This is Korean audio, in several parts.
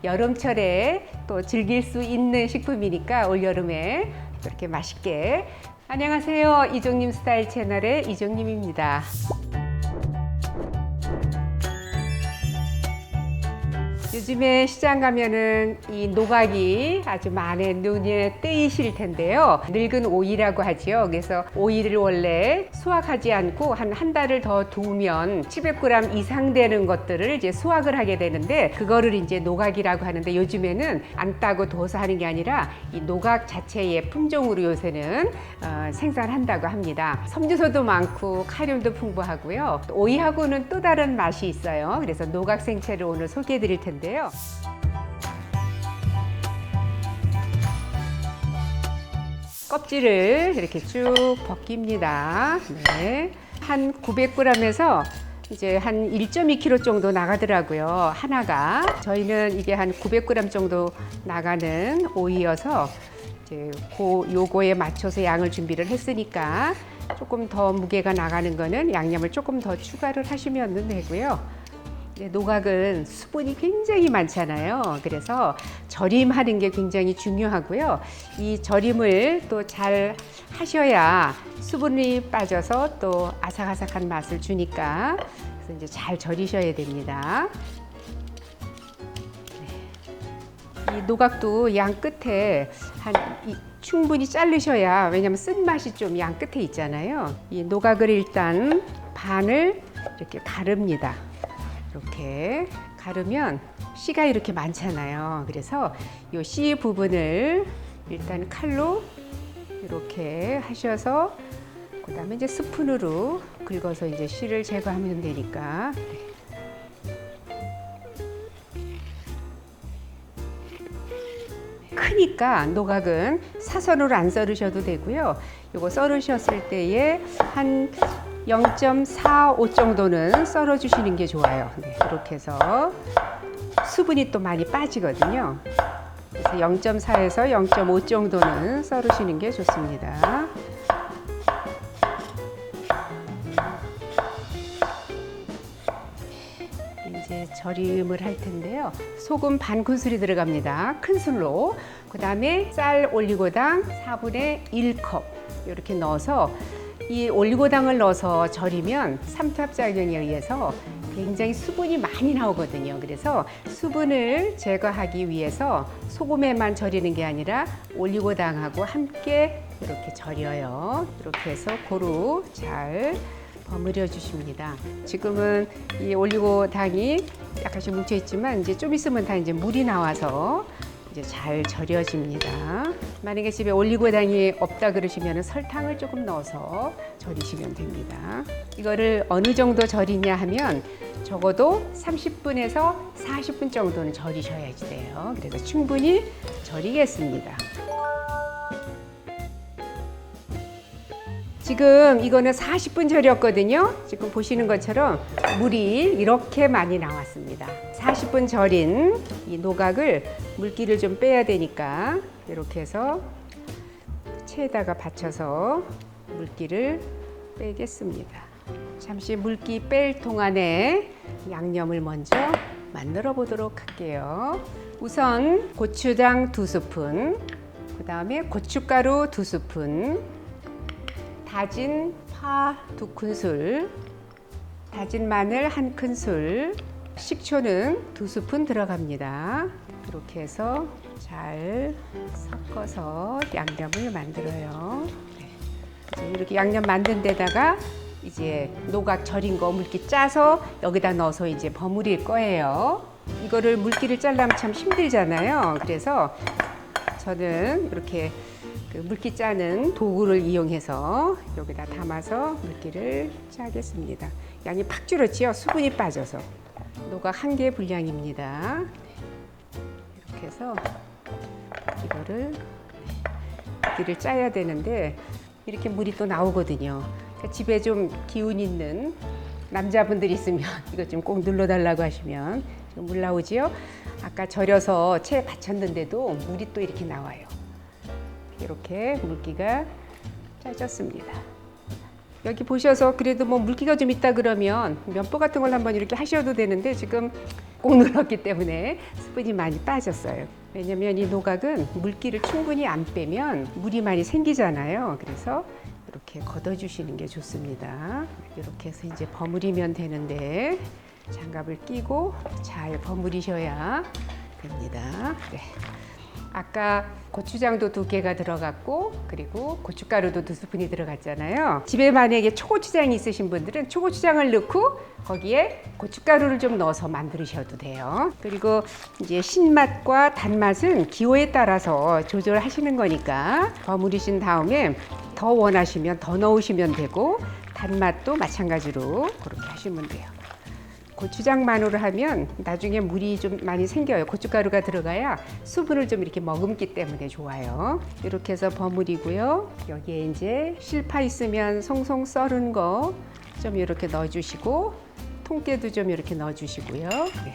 여름철에 또 즐길 수 있는 식품이니까 올여름에 이렇게 맛있게. 안녕하세요. 이종님 스타일 채널의 이종님입니다. 요즘에 시장 가면은 이 노각이 아주 눈에 띄실 텐데요. 늙은 오이라고 하지요. 그래서 오이를 원래 수확하지 않고 한 달을 더 두면 700g 이상 되는 것들을 이제 수확을 하게 되는데, 그거를 이제 노각이라고 하는데, 요즘에는 안 따고 둬서 하는 게 아니라 이 노각 자체의 품종으로 요새는 생산한다고 합니다. 섬유소도 많고 칼륨도 풍부하고요. 또 오이하고는 또 다른 맛이 있어요. 그래서 노각 생채를 오늘 소개해 드릴 텐데요. 껍질을 이렇게 쭉 벗깁니다. 네. 한 900g에서 이제 한 1.2kg 정도 나가더라고요. 하나가. 저희는 이게 한 900g 정도 나가는 오이여서 이제 요거에 맞춰서 양을 준비를 했으니까 조금 더 무게가 나가는 거는 양념을 조금 더 추가를 하시면 되고요. 노각은 수분이 굉장히 많잖아요. 그래서 절임하는 게 굉장히 중요하고요. 이 절임을 또 잘 하셔야 수분이 빠져서 또 아삭아삭한 맛을 주니까, 그래서 이제 잘 절이셔야 됩니다. 이 노각도 양 끝에 충분히 자르셔야, 왜냐면 쓴맛이 좀 양 끝에 있잖아요. 이 노각을 일단 반을 이렇게 가릅니다. 이렇게 가르면 씨가 이렇게 많잖아요. 그래서 이 씨 부분을 일단 칼로 이렇게 하셔서, 그 다음에 이제 스푼으로 긁어서 이제 씨를 제거하면 되니까. 크니까 노각은 사선으로 안 썰으셔도 되고요. 요거 썰으셨을 때에 한 0.45 정도는 썰어 주시는 게 좋아요. 네, 이렇게 해서 수분이 또 많이 빠지거든요. 그래서 0.4에서 0.5 정도는 썰으시는 게 좋습니다. 이제 절임을 할 텐데요. 소금 반 큰술이 들어갑니다. 큰 술로. 그 다음에 쌀 올리고당 4분의 1컵 이렇게 넣어서, 이 올리고당을 넣어서 절이면 삼투압작용에 의해서 굉장히 수분이 많이 나오거든요. 그래서 수분을 제거하기 위해서 소금에만 절이는 게 아니라 올리고당하고 함께 이렇게 절여요. 이렇게 해서 고루 잘 버무려 주십니다. 지금은 이 올리고당이 약간씩 뭉쳐 있지만 이제 좀 있으면 다 이제 물이 나와서 이제 잘 절여집니다. 만약에 집에 올리고당이 없다 그러시면 설탕을 조금 넣어서 절이시면 됩니다. 이거를 어느 정도 절이냐 하면 적어도 30분에서 40분 정도는 절이셔야지 돼요. 그래서 충분히 절이겠습니다. 지금 이거는 40분 절였거든요. 지금 보시는 것처럼 물이 이렇게 많이 나왔습니다. 40분 절인 이 노각을 물기를 좀 빼야 되니까 이렇게 해서 체에다가 받쳐서 물기를 빼겠습니다. 잠시 물기 뺄 동안에 양념을 먼저 만들어 보도록 할게요. 우선 고추장 2스푼, 그 다음에 고춧가루 2스푼, 다진 파 2큰술, 다진 마늘 1큰술, 식초는 2스푼 들어갑니다. 이렇게 해서 잘 섞어서 양념을 만들어요. 네. 이렇게 양념 만든 데다가 이제 노각 절인 거 물기 짜서 여기다 넣어서 이제 버무릴 거예요. 이거를 물기를 짜려면 참 힘들잖아요. 그래서 저는 이렇게 물기 짜는 도구를 이용해서 여기다 담아서 물기를 짜겠습니다. 양이 팍 줄었지요? 수분이 빠져서. 노각 1개 분량입니다. 이렇게 해서 이거를 물기를 짜야 되는데 이렇게 물이 또 나오거든요. 그러니까 집에 좀 기운 있는 남자분들 있으면 이거 좀 꼭 눌러달라고 하시면 물 나오지요? 아까 절여서 체에 받쳤는데도 물이 또 이렇게 나와요. 이렇게 물기가 짜졌습니다. 여기 보셔서 그래도 뭐 물기가 좀 있다 그러면 면보 같은 걸 한번 이렇게 하셔도 되는데, 지금 꾹꾹 눌렀기 때문에 수분이 많이 빠졌어요. 왜냐면 이 노각은 물기를 충분히 안 빼면 물이 많이 생기잖아요. 그래서 이렇게 걷어주시는 게 좋습니다. 이렇게 해서 이제 버무리면 되는데 장갑을 끼고 잘 버무리셔야 됩니다. 네. 아까 고추장도 2개가 들어갔고 그리고 고춧가루도 2스푼이 들어갔잖아요. 집에 만약에 초고추장이 있으신 분들은 초고추장을 넣고 거기에 고춧가루를 좀 넣어서 만드셔도 돼요. 그리고 이제 신맛과 단맛은 기호에 따라서 조절하시는 거니까 버무리신 다음에 더 원하시면 더 넣으시면 되고 단맛도 마찬가지로 그렇게 하시면 돼요. 고추장만으로 하면 나중에 물이 좀 많이 생겨요. 고춧가루가 들어가야 수분을 좀 이렇게 머금기 때문에 좋아요. 이렇게 해서 버무리고요. 여기에 이제 실파 있으면 송송 썰은 거 좀 이렇게 넣어주시고 통깨도 좀 이렇게 넣어주시고요. 네.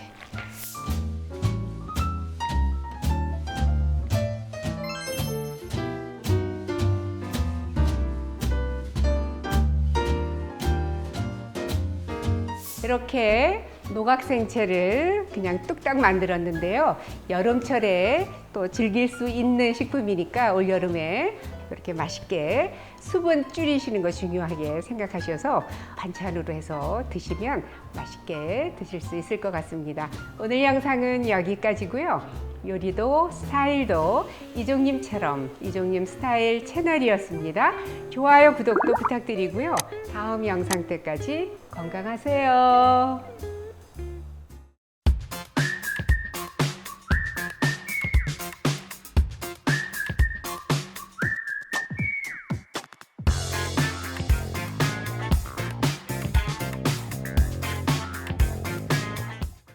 이렇게 노각생채를 그냥 뚝딱 만들었는데요. 여름철에 또 즐길 수 있는 식품이니까 올여름에 이렇게 맛있게 수분 줄이시는 거 중요하게 생각하셔서 반찬으로 해서 드시면 맛있게 드실 수 있을 것 같습니다. 오늘 영상은 여기까지고요. 요리도 스타일도 이종님처럼 이종님 스타일 채널이었습니다. 좋아요, 구독도 부탁드리고요. 다음 영상 때까지 건강하세요.